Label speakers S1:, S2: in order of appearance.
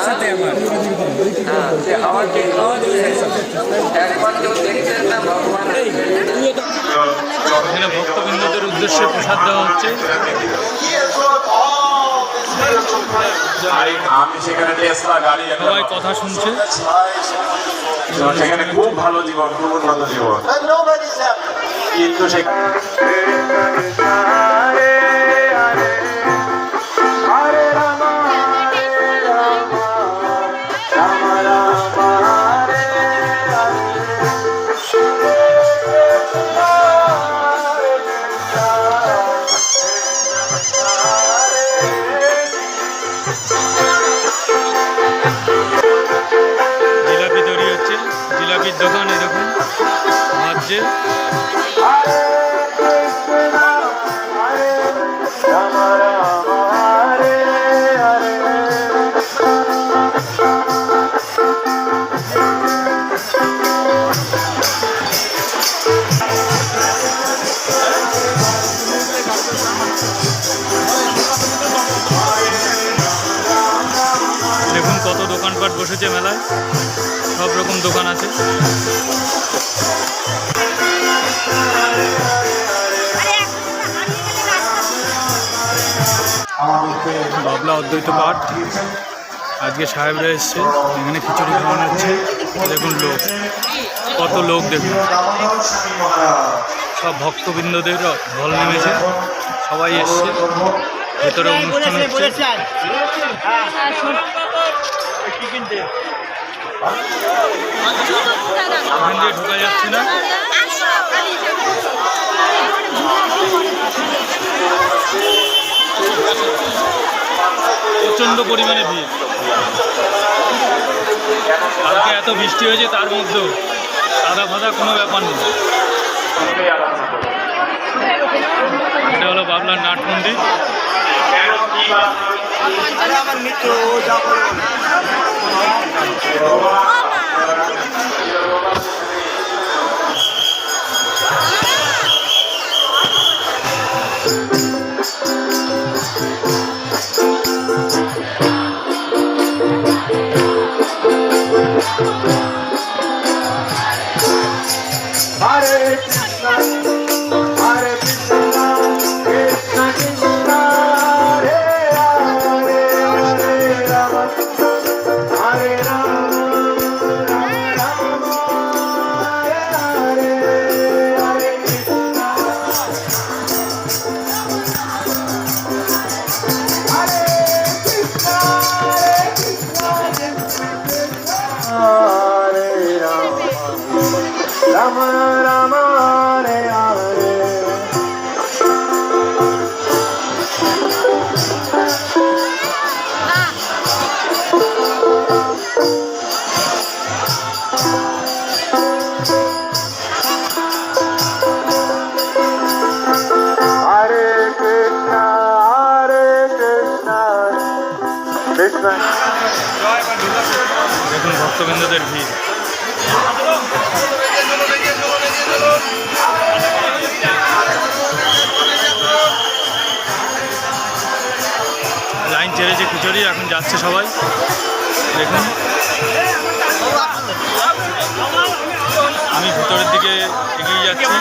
S1: সাথে আমার এখানে ভক্তবৃন্দদের উদ্দেশ্যে প্রসাদ দেওয়া হচ্ছে। সবাই কথা শুনছে।
S2: সেখানে খুব ভালো জীবন, খুব উন্নত জীবন, কিন্তু
S1: জিলাপি তৈরি হচ্ছে, জিলাপির দোকান এরকম ভাবছে। দেখুন কত দোকানপাট বসেছে মেলায়, সব রকম দোকান আছে। বাবলা অদ্বৈত পাঠ আজকে সাহেবরা এসছে, এখানে খিচুড়ি খাওয়ানো হচ্ছে। দেখুন লোক, কত লোক দেখুন, সব ভক্তবৃন্দদের ঢল নেমেছে, সবাই এসছে। ভেতরে অনুষ্ঠান হচ্ছে। এখান দিয়ে ঢোকা যাচ্ছে না। প্রচণ্ড পরিমাণে ভিড়। কালকে এত বৃষ্টি হয়েছে, তার মধ্যেও কাদা ফাদা কোনো ব্যাপার নেই। এটা হলো বাবলার নাট মন্দির। দেখুন ভক্তবৃন্দদের ভিড়। লাইন ছেড়েছে খিচুড়ি, এখন যাচ্ছে সবাই। দেখুন আমি ভিতরের দিকে এগিয়ে যাচ্ছি।